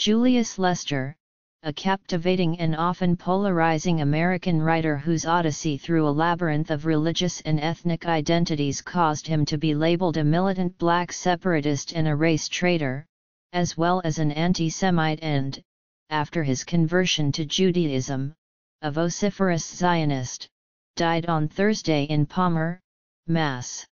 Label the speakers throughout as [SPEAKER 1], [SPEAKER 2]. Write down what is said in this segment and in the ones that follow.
[SPEAKER 1] Julius Lester, a captivating and often polarizing American writer whose odyssey through a labyrinth of religious and ethnic identities caused him to be labeled a militant black separatist and a race traitor, as well as an anti-Semite and, after his conversion to Judaism, a vociferous Zionist, died on Thursday in Palmer, Mass.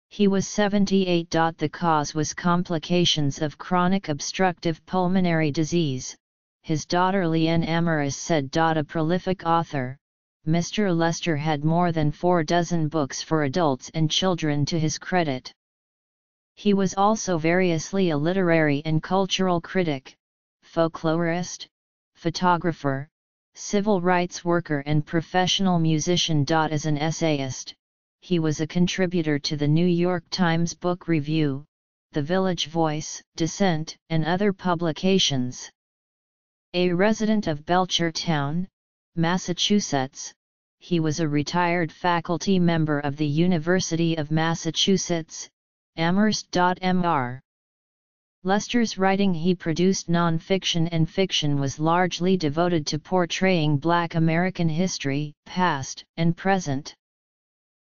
[SPEAKER 1] He was 78. The cause was complications of chronic obstructive pulmonary disease, his daughter Leanne Amaris said. A prolific author, Mr. Lester had more than 4 dozen books for adults and children to his credit. He was also variously a literary and cultural critic, folklorist, photographer, civil rights worker and professional musician. As an essayist, he was a contributor to the New York Times Book Review, The Village Voice, Dissent, and other publications. A resident of Belchertown, Massachusetts, he was a retired faculty member of the University of Massachusetts, Amherst. Mr. Lester's writing, he produced non-fiction and fiction, was largely devoted to portraying Black American history, past and present.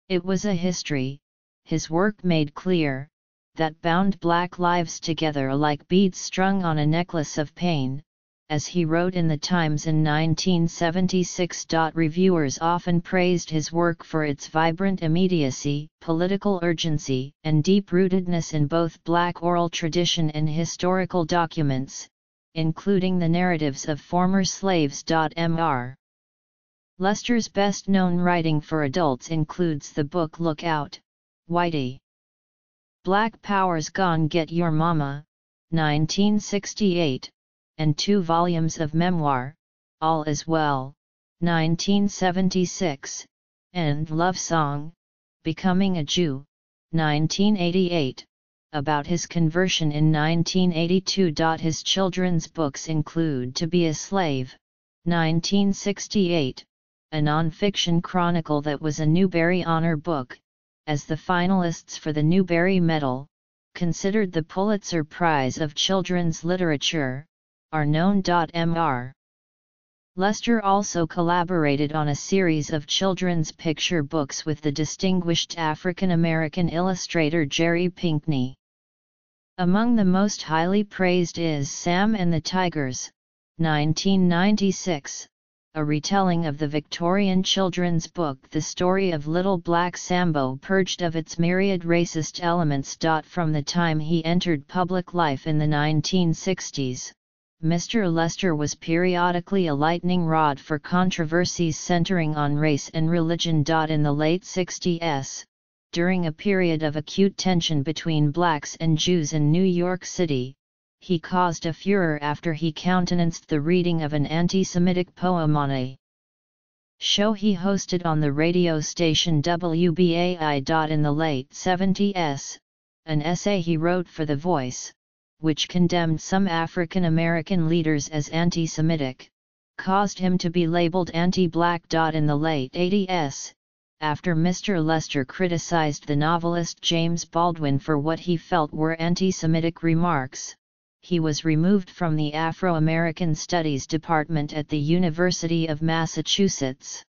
[SPEAKER 1] It was a history, his work made clear, that bound Black lives together like beads strung on a necklace of pain, as he wrote in the Times in 1976. Reviewers often praised his work for its vibrant immediacy, political urgency, and deep-rootedness in both Black oral tradition and historical documents, including the narratives of former slaves. Mr. Lester's best-known writing for adults includes the book Look Out, Whitey! Black Power's Gone Get Your Mama, 1968, and 2 volumes of memoir, All Is Well, 1976, and Love Song, Becoming a Jew, 1988, about his conversion in 1982. His children's books include To Be a Slave, 1968, a non-fiction chronicle that was a Newbery Honor book, as the finalists for the Newbery Medal, considered the Pulitzer Prize of Children's Literature, are known. Mr. Lester also collaborated on a series of children's picture books with the distinguished African-American illustrator Jerry Pinkney. Among the most highly praised is Sam and the Tigers, 1996, a retelling of the Victorian children's book The Story of Little Black Sambo, purged of its myriad racist elements. From the time he entered public life in the 1960s, Mr. Lester was periodically a lightning rod for controversies centering on race and religion. In the late 60s, during a period of acute tension between blacks and Jews in New York City, he caused a furor after he countenanced the reading of an anti-Semitic poem on a show he hosted on the radio station WBAI. In the late 70s, an essay he wrote for The Voice, which condemned some African American leaders as anti-Semitic, caused him to be labeled anti-black. In the late 80s, after Mr. Lester criticized the novelist James Baldwin for what he felt were anti-Semitic remarks, he was removed from the Afro-American Studies department at the University of Massachusetts.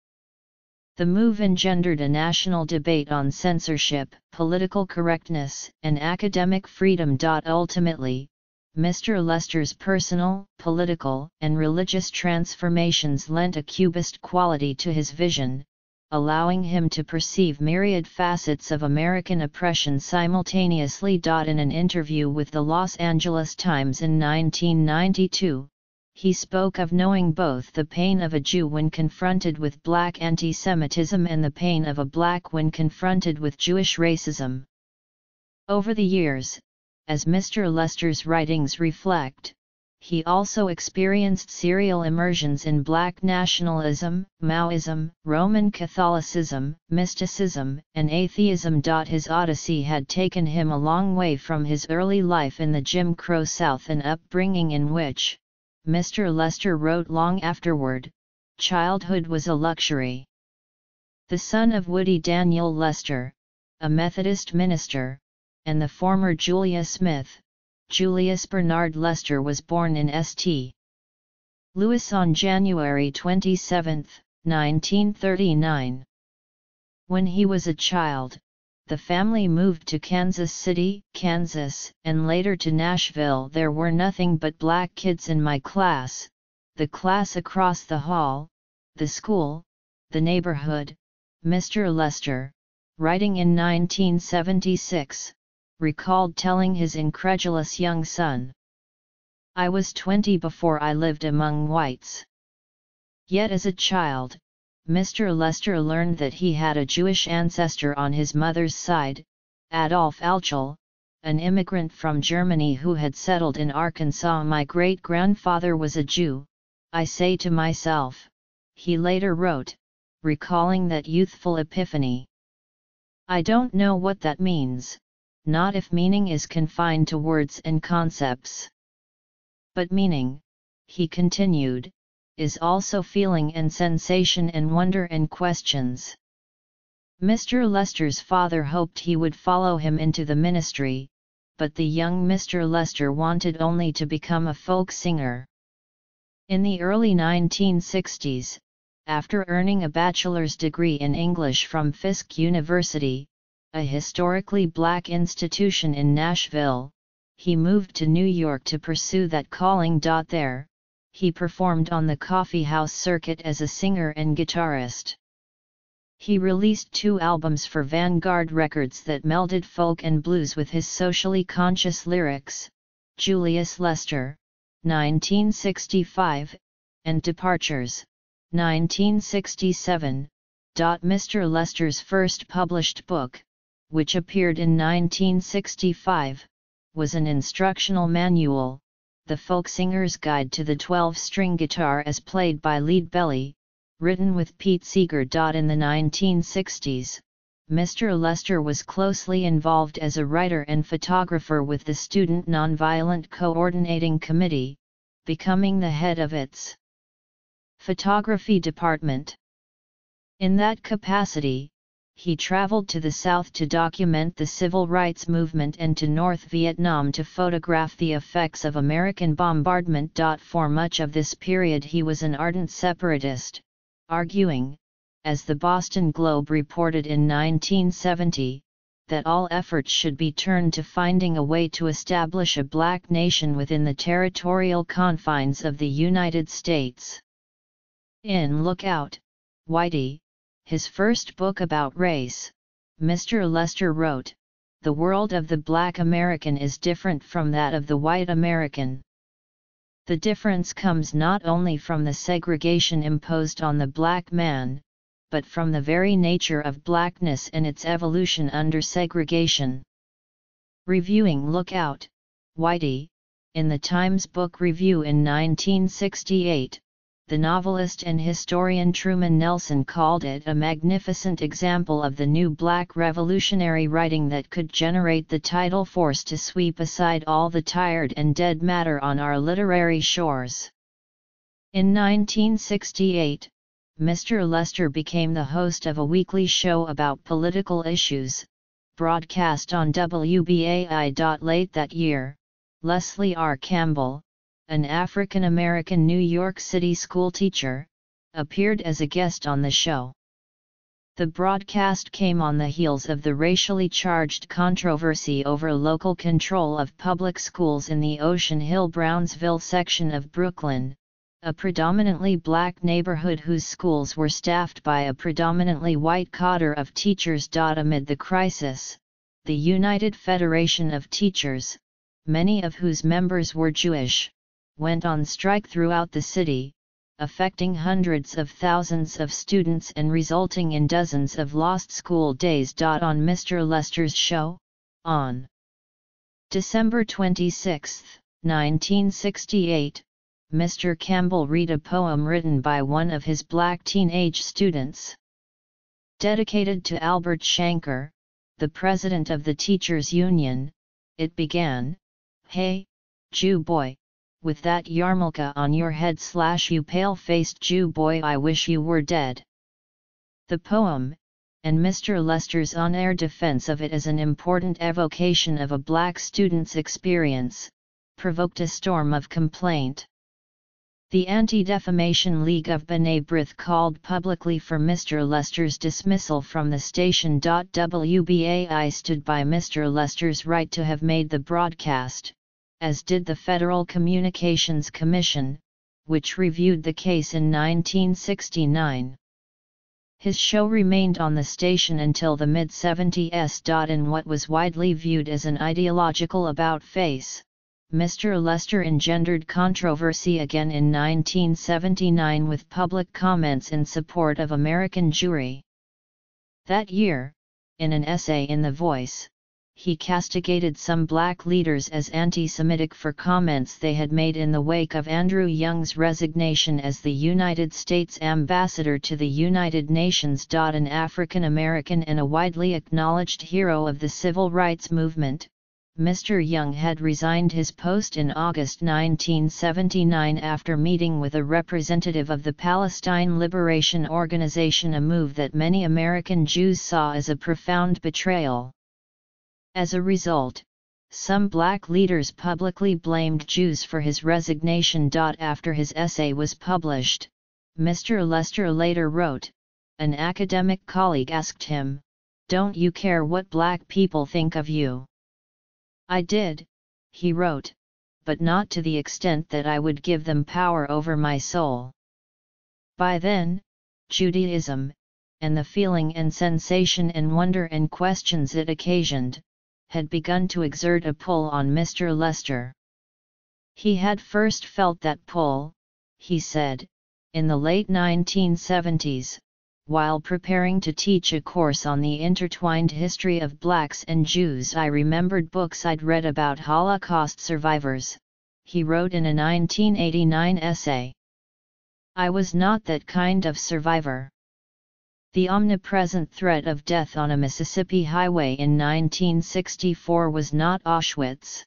[SPEAKER 1] The move engendered a national debate on censorship, political correctness, and academic freedom. Ultimately, Mr. Lester's personal, political, and religious transformations lent a Cubist quality to his vision, allowing him to perceive myriad facets of American oppression simultaneously. In an interview with the Los Angeles Times in 1992, he spoke of knowing both the pain of a Jew when confronted with black anti-Semitism and the pain of a black when confronted with Jewish racism. Over the years, as Mr. Lester's writings reflect, he also experienced serial immersions in Black nationalism, Maoism, Roman Catholicism, mysticism, and atheism. His odyssey had taken him a long way from his early life in the Jim Crow South, an upbringing in which, Mr. Lester wrote long afterward, childhood was a luxury. The son of Woody Daniel Lester, a Methodist minister, and the former Julia Smith, Julius Bernard Lester was born in St. Louis on January 27, 1939. When he was a child, the family moved to Kansas City, Kansas, and later to Nashville. There were nothing but black kids in my class, the class across the hall, the school, the neighborhood. Mr. Lester, writing in 1976, recalled telling his incredulous young son, "I was 20 before I lived among whites." Yet as a child, Mr. Lester learned that he had a Jewish ancestor on his mother's side, Adolf Alchel, an immigrant from Germany who had settled in Arkansas. "My great-grandfather was a Jew, I say to myself," he later wrote, recalling that youthful epiphany. "I don't know what that means, not if meaning is confined to words and concepts. But meaning," he continued, "is also feeling and sensation and wonder and questions." Mr. Lester's father hoped he would follow him into the ministry, but the young Mr. Lester wanted only to become a folk singer. In the early 1960s, after earning a bachelor's degree in English from Fisk University, a historically black institution in Nashville, he moved to New York to pursue that calling. There, he performed on the coffeehouse circuit as a singer and guitarist. He released 2 albums for Vanguard Records that melded folk and blues with his socially conscious lyrics, Julius Lester, 1965, and Departures, 1967. Mr. Lester's first published book, which appeared in 1965, was an instructional manual, The Folk Singer's Guide to the 12-String Guitar as Played by Lead Belly, written with Pete Seeger. In the 1960s, Mr. Lester was closely involved as a writer and photographer with the Student Nonviolent Coordinating Committee, becoming the head of its photography department. In that capacity, he traveled to the South to document the civil rights movement and to North Vietnam to photograph the effects of American bombardment. For much of this period he was an ardent separatist, arguing, as the Boston Globe reported in 1970, that all efforts should be turned to finding a way to establish a black nation within the territorial confines of the United States. In Look Out, Whitey, his first book about race, Mr. Lester wrote, "The world of the black American is different from that of the white American. The difference comes not only from the segregation imposed on the black man, but from the very nature of blackness and its evolution under segregation." Reviewing Look Out, Whitey, in the Times Book Review in 1968, the novelist and historian Truman Nelson called it a magnificent example of the new black revolutionary writing that could generate the tidal force to sweep aside all the tired and dead matter on our literary shores. In 1968, Mr. Lester became the host of a weekly show about political issues, broadcast on WBAI. Late that year, Leslie R. Campbell, an African-American New York City schoolteacher, appeared as a guest on the show. The broadcast came on the heels of the racially charged controversy over local control of public schools in the Ocean Hill-Brownsville section of Brooklyn, a predominantly black neighborhood whose schools were staffed by a predominantly white cadre of teachers. Amid the crisis, the United Federation of Teachers, many of whose members were Jewish, went on strike throughout the city, affecting hundreds of thousands of students and resulting in dozens of lost school days. On Mr. Lester's show, on December 26, 1968, Mr. Campbell read a poem written by one of his black teenage students. Dedicated to Albert Shanker, the president of the Teachers Union, it began, "Hey, Jew boy, with that yarmulke on your head / you pale-faced Jew boy, I wish you were dead." The poem, and Mr. Lester's on-air defense of it as an important evocation of a black student's experience, provoked a storm of complaint. The Anti-Defamation League of B'nai B'rith called publicly for Mr. Lester's dismissal from the station. WBAI stood by Mr. Lester's right to have made the broadcast, as did the Federal Communications Commission, which reviewed the case in 1969. His show remained on the station until the mid-70s. In what was widely viewed as an ideological about-face, Mr. Lester engendered controversy again in 1979 with public comments in support of American Jewry. That year, in an essay in The Voice, he castigated some black leaders as anti-Semitic for comments they had made in the wake of Andrew Young's resignation as the United States ambassador to the United Nations. An African American and a widely acknowledged hero of the civil rights movement, Mr. Young had resigned his post in August 1979 after meeting with a representative of the Palestine Liberation Organization, a move that many American Jews saw as a profound betrayal. As a result, some black leaders publicly blamed Jews for his resignation. After his essay was published, Mr. Lester later wrote, an academic colleague asked him, "Don't you care what black people think of you?" "I did," he wrote, "but not to the extent that I would give them power over my soul." By then, Judaism, and the feeling and sensation and wonder and questions it occasioned, had begun to exert a pull on Mr. Lester. He had first felt that pull, he said, in the late 1970s, while preparing to teach a course on the intertwined history of blacks and Jews. "I remembered books I'd read about Holocaust survivors," he wrote in a 1989 essay. "I was not that kind of survivor." The omnipresent threat of death on a Mississippi highway in 1964 was not Auschwitz.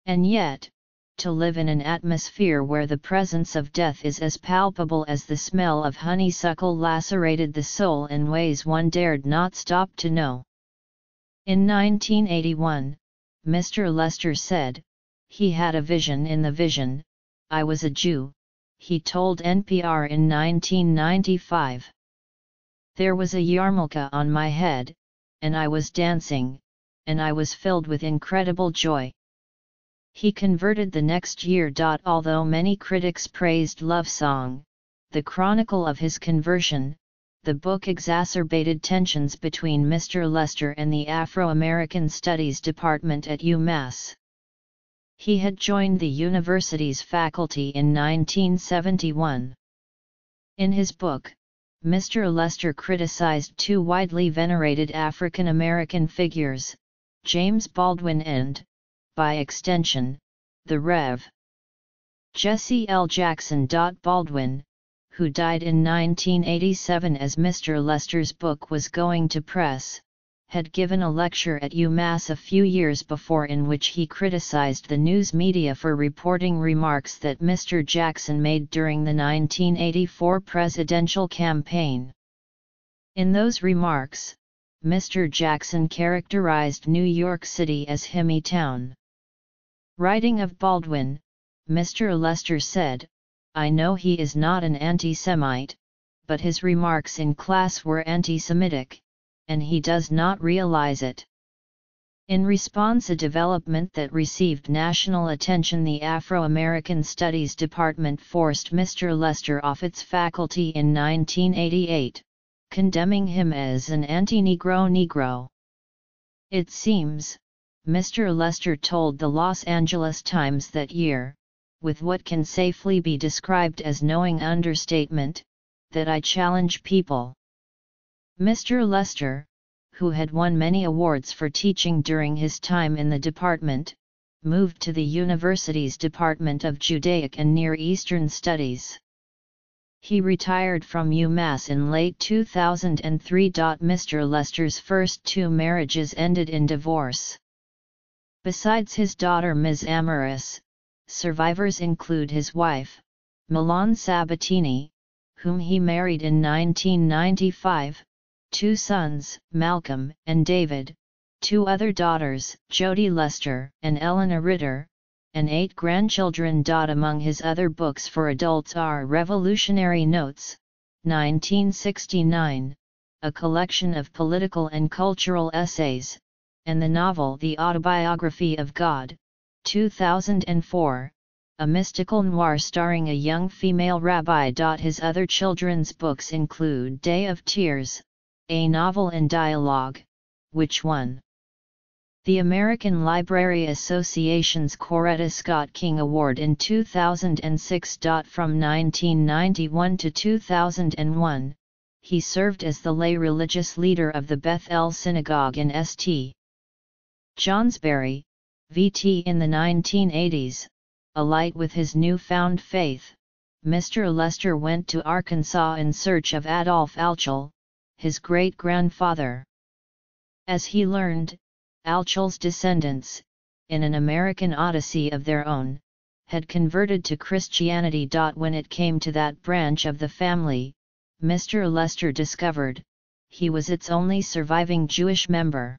[SPEAKER 1] And yet, to live in an atmosphere where the presence of death is as palpable as the smell of honeysuckle lacerated the soul in ways one dared not stop to know. In 1981, Mr. Lester said, he had a vision in the vision. "I was a Jew," he told NPR in 1995. "There was a yarmulke on my head, and I was dancing, and I was filled with incredible joy." He converted the next year. Although many critics praised Love Song, the chronicle of his conversion, the book exacerbated tensions between Mr. Lester and the Afro-American Studies Department at UMass. He had joined the university's faculty in 1971. In his book, Mr. Lester criticized two widely venerated African American figures, James Baldwin and, by extension, the Rev. Jesse L. Jackson. Baldwin, who died in 1987 as Mr. Lester's book was going to press, had given a lecture at UMass a few years before in which he criticized the news media for reporting remarks that Mr. Jackson made during the 1984 presidential campaign. In those remarks, Mr. Jackson characterized New York City as Himmie Town. Writing of Baldwin, Mr. Lester said, "I know he is not an anti-Semite, but his remarks in class were anti-Semitic, and he does not realize it." In response, a development that received national attention, the Afro-American Studies Department forced Mr. Lester off its faculty in 1988, condemning him as an anti-Negro. It seems, Mr. Lester told the Los Angeles Times that year, with what can safely be described as knowing understatement, that I challenge people. Mr. Lester, who had won many awards for teaching during his time in the department, moved to the university's Department of Judaic and Near Eastern Studies. He retired from UMass in late 2003. Mr. Lester's first two marriages ended in divorce. Besides his daughter Ms. Amaris, survivors include his wife, Milan Sabatini, whom he married in 1995, two sons, Malcolm and David, two other daughters, Jody Lester and Eleanor Ritter, and 8 grandchildren. Among his other books for adults are Revolutionary Notes, 1969, a collection of political and cultural essays, and the novel The Autobiography of God, 2004, a mystical noir starring a young female rabbi. His other children's books include Day of Tears, a novel and dialogue, which won the American Library Association's Coretta Scott King Award in 2006. From 1991 to 2001, he served as the lay religious leader of the Beth El Synagogue in St. Johnsbury, VT. In the 1980s, alight with his newfound faith, Mr. Lester went to Arkansas in search of Adolph Alchol, his great-grandfather. As he learned, Alchol's descendants, in an American odyssey of their own, had converted to Christianity. When it came to that branch of the family, Mr. Lester discovered, he was its only surviving Jewish member.